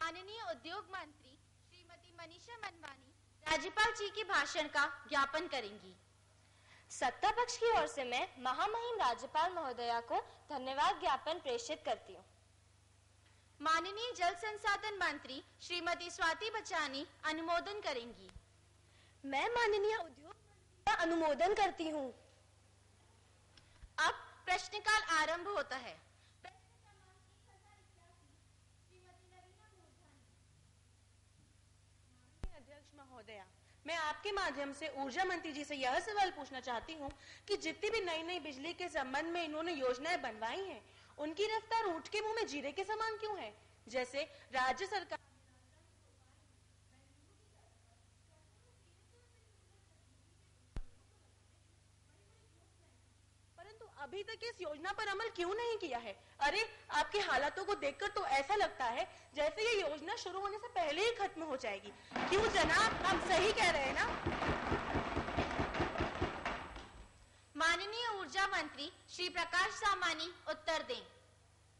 माननीय उद्योग मंत्री श्रीमती मनीषा मनवानी राज्यपाल जी के भाषण का ज्ञापन करेंगी। सत्ता पक्ष की ओर से मैं महामहिम राज्यपाल महोदया को धन्यवाद ज्ञापन प्रेषित करती हूँ। माननीय जल संसाधन मंत्री श्रीमती स्वाति बचानी अनुमोदन करेंगी। मैं माननीय उद्योग मंत्री का अनुमोदन करती हूँ। अब प्रश्नकाल आरंभ होता है। अध्यक्ष महोदया, मैं आपके माध्यम से ऊर्जा मंत्री जी से यह सवाल पूछना चाहती हूँ कि जितनी भी नई नई बिजली के संबंध में इन्होंने योजनाएं बनवाई हैं, उनकी रफ्तार ऊंट के मुंह में जीरे के समान क्यों है? जैसे राज्य सरकार अभी तक इस योजना पर अमल क्यों नहीं किया है? अरे, आपके हालातों को देखकर तो ऐसा लगता है जैसे ये योजना शुरू होने से पहले ही खत्म हो जाएगी। क्यों जनाब, हम सही कह रहे हैं ना? माननीय ऊर्जा मंत्री श्री प्रकाश सामानी उत्तर दें।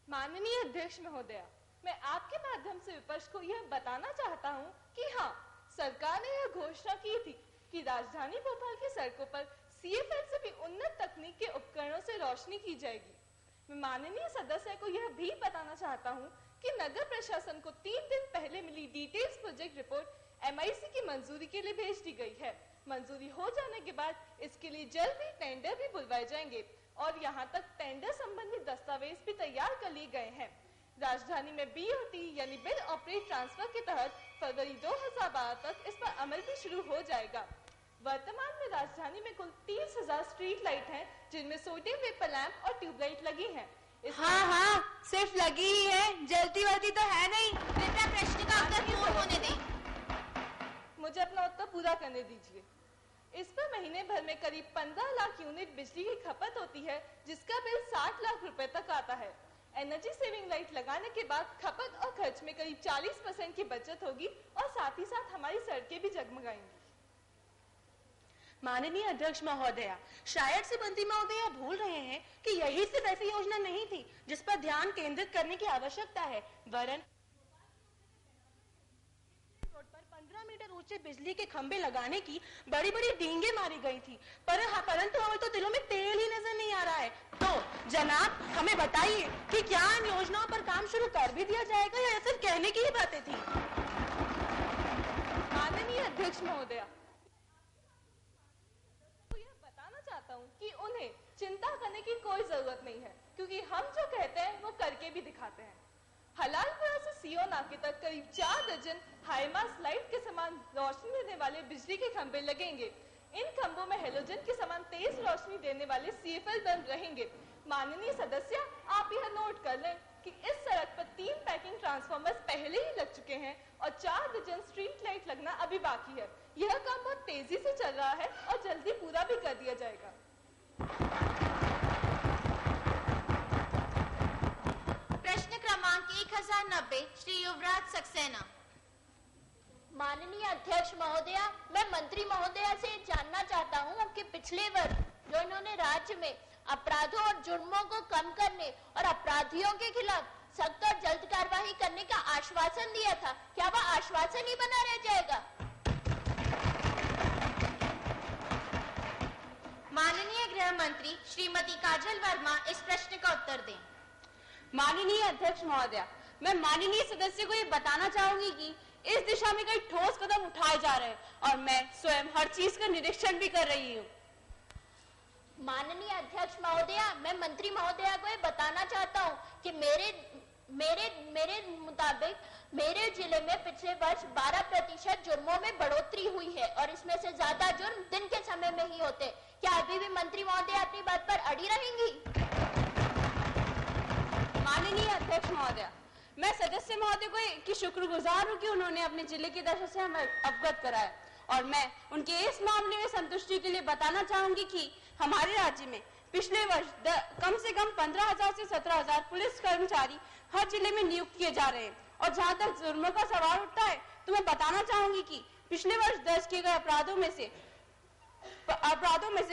माननीय अध्यक्ष महोदया, मैं आपके माध्यम से विपक्ष को यह बताना चाहता हूँ कि हाँ, सरकार ने यह घोषणा की थी कि राजधानी भोपाल की सड़कों पर CFL से भी उन्नत तकनीक के उपकरणों से रोशनी की जाएगी। मैं माननीय सदस्य को यह भी बताना चाहता हूं कि नगर प्रशासन को 3 दिन पहले मिली डिटेल्स प्रोजेक्ट रिपोर्ट MIC की मंजूरी के लिए भेज दी गई है। मंजूरी हो जाने के बाद इसके लिए जल्द ही टेंडर भी बुलवाए जाएंगे और यहाँ तक टेंडर संबंधी दस्तावेज भी तैयार कर लिए गए हैं। राजधानी में BOT यानी बिल ऑपरेट ट्रांसफर के तहत फरवरी 2012 तक इस पर अमल भी शुरू हो जाएगा। वर्तमान में राजधानी में कुल 30,000 स्ट्रीट लाइट हैं, जिनमें सोडियम वेपर लैंप और ट्यूबलाइट लगी हैं। हाँ, सिर्फ लगी ही है, जलती वलती तो है नहीं। कृपया प्रश्न का उत्तर पूर्ण होने दें। मुझे अपना उत्तर पूरा करने दीजिए। इस पर महीने भर में करीब 15 लाख यूनिट बिजली की खपत होती है, जिसका बिल 60 लाख रुपए तक आता है। एनर्जी सेविंग लाइट लगाने के बाद खपत और खर्च में करीब 40% की बचत होगी और साथ ही साथ हमारी सड़कें भी जगमगाएंगी। माननीय अध्यक्ष महोदया, शायद से मंत्री महोदया भूल रहे हैं कि यही सिर्फ ऐसी योजना नहीं थी जिस पर ध्यान केंद्रित करने की आवश्यकता है, वरन रोड पर 15 मीटर ऊंचे बिजली के खंभे लगाने की बड़ी बड़ी डींगे मारी गई थी, परंतु हमें तो दिलों में तेल ही नजर नहीं आ रहा है। तो जनाब, हमें बताइए कि क्या इन योजनाओं पर काम शुरू कर भी दिया जाएगा या सिर्फ कहने की ही बातें थी? माननीय अध्यक्ष महोदया, चाहता हूं कि उन्हें चिंता करने की कोई जरूरत नहीं है, क्योंकि हम जो कहते हैं वो करके भी दिखाते हैं। हलालपुरा से सीओ नाके तक करीब 4 दर्जन हाईमास लाइट के समान रोशनी देने वाले बिजली के खंभे लगेंगे। इन खंभों में हेलोजन के समान तेज रोशनी देने वाले CFL बल्ब रहेंगे। माननीय सदस्य, आप यह नोट कर लें कि इस सड़क पर 3 पैकिंग ट्रांसफार्मर्स पहले ही लग चुके हैं और 4 दर्जन स्ट्रीट लाइट लगना अभी बाकी है। यह काम बहुत तेजी से चल रहा है और जल्दी पूरा भी कर दिया जाएगा। प्रश्न क्रमांक 1090 श्री युवराज सक्सेना। माननीय अध्यक्ष महोदया, मैं मंत्री महोदया से जानना चाहता हूँ कि पिछले वर्ष जो इन्होंने राज्य में अपराधों और जुर्मों को कम करने और अपराधियों के खिलाफ सख्त और जल्द कार्रवाई करने का आश्वासन दिया था, क्या वह आश्वासन ही बना रह जाएगा? माननीय गृह मंत्री श्रीमती काजल वर्मा इस प्रश्न का उत्तर दें। माननीय अध्यक्ष महोदया, मैं माननीय सदस्य को ये बताना चाहूंगी कि इस दिशा में कई ठोस कदम उठाए जा रहे हैं और मैं स्वयं हर चीज का निरीक्षण भी कर रही हूँ। माननीय अध्यक्ष महोदया, मैं मंत्री महोदया को ये बताना चाहता हूँ कि मेरे मुताबिक मेरे जिले में पिछले वर्ष 12% जुर्मों में बढ़ोतरी हुई है और इसमें से ज्यादा जुर्म दिन के समय में ही होते। क्या अभी भी मंत्री महोदया अपनी बात पर अड़ी रहेंगी? माननीय अध्यक्ष महोदया, मैं सदस्य महोदय को की शुक्रगुजार हूँ कि उन्होंने अपने जिले की दशा से हमें अवगत कराया और मैं उनके इस मामले में संतुष्टि के लिए बताना चाहूंगी कि हमारे राज्य में पिछले वर्ष कम से कम 15,000 से 17,000 पुलिस कर्मचारी हर जिले में नियुक्त किए जा रहे हैं। और जहां तक जुर्मों का सवाल उठता है तो मैं बताना चाहूंगी कि पिछले वर्ष दर्ज किए गए अपराधों में से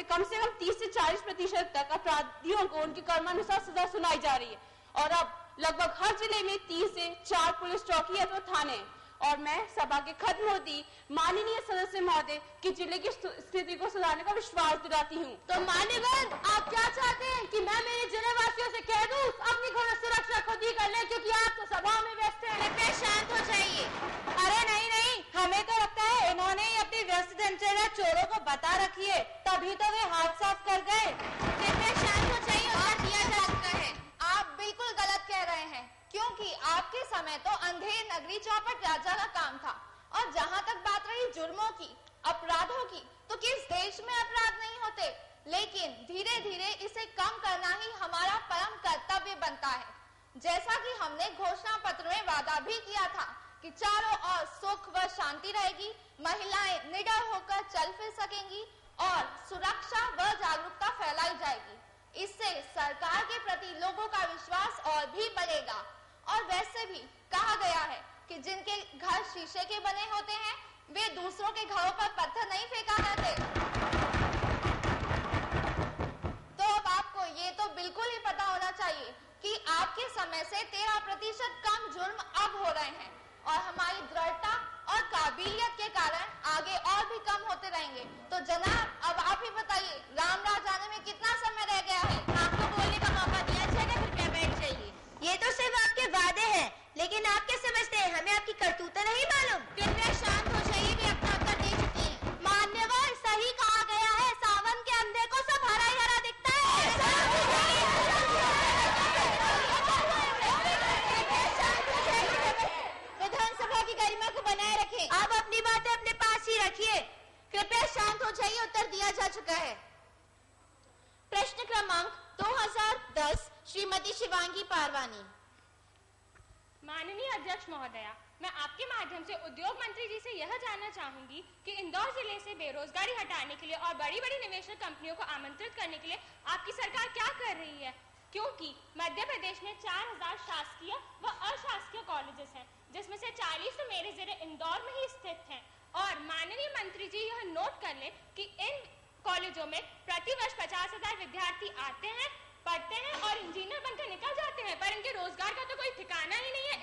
कम से कम 30 से 40% तक अपराधियों को उनके कर्मानुसार सजा सुनाई जा रही है और अब लगभग हर जिले में 3 से 4 पुलिस चौकी अथवा थाने। और मैं सभा के खत्म होती माननीय सदस्य महोदय की जिले की स्थिति को सुधारने का विश्वास दिलाती हूँ। तो मान्यवर, आप क्या चाहते हैं कि मैं मेरे जिले वासियों से कह दूं अपनी घर सुरक्षा खुद ही कर ले, क्योंकि आप तो सभा में व्यस्त हैं। कृपया शांत हो जाइए। अरे नहीं नहीं, हमें तो लगता है इन्होंने ही अपनी व्यस्त दिनचर्या चोरों को बता रखी है, तभी तो वे हाथ साफ कर गए। कृपया शांत हो जाइए और दिया जा चुका है। आप बिल्कुल गलत कह रहे हैं, क्योंकि आपके समय तो अंधेर नगरी चौपट राजा का काम था। और जहाँ तक बात रही जुर्मों की, अपराधों की, तो किस देश में अपराध नहीं होते, लेकिन धीरे धीरे इसे कम करना ही हमारा परम कर्तव्य बनता है। जैसा कि हमने घोषणा पत्र में वादा भी किया था कि चारों ओर सुख व शांति रहेगी, महिलाएं निडर होकर चल फिर सकेंगी और सुरक्षा व जागरूकता फैलाई जाएगी। इससे सरकार के प्रति लोगों का विश्वास और भी बढ़ेगा। और वैसे भी कहा गया है कि जिनके घर शीशे के बने होते हैं वे दूसरों के घरों पर पत्थर नहीं फेंका करते। तो अब आपको ये तो बिल्कुल ही पता होना चाहिए कि आपके समय से 13% कम जुर्म अब हो रहे हैं और हमारी दृढ़ता और काबिलियत के कारण आगे और भी कम होते रहेंगे। तो जनाब, अब आप ही बताइए, राम राज आने में कितना समय रह गया है? आपको बोलने का मौका दिया जाएगा, कृपया बैठ जाइए। ये तो सिर्फ आपके वादे हैं, लेकिन आप क्या समझते हैं हमें आपकी करतूतें नहीं मालूम? कृपया शांत हो जाइए, भी अपना उत्तर दे चुकी हैं। मान्यवर, सही कहा गया है, सावन के अंधे को सब हरा ही हरा दिखता है। विधानसभा की गरिमा को बनाए रखें। आप अपनी बातें अपने पास ही रखिए। कृपया शांत हो जाइए, उत्तर दिया जा चुका है। प्रश्न क्रमांक 2010, श्रीमती शिवांगी पारवानी। माननीय अध्यक्ष महोदया, मैं आपके माध्यम से उद्योग मंत्री जी से यह जानना चाहूंगी कि इंदौर जिले से बेरोजगारी हटाने के लिए और बड़ी बड़ी निवेशक कंपनियों को आमंत्रित करने के लिए आपकी सरकार क्या कर रही है, क्योंकि मध्य प्रदेश में 4000 शासकीय व अशासकीय कॉलेजेस हैं, जिसमें से 40 तो मेरे जिले इंदौर में ही स्थित हैं। और माननीय मंत्री जी यह नोट कर लें कि इन कॉलेजों में प्रतिवर्ष 50,000 विद्यार्थी आते हैं, पढ़ते हैं और इंजीनियर बनकर निकल जाते हैं, पर इनके रोजगार का तो कोई ठिकाना ही नहीं है।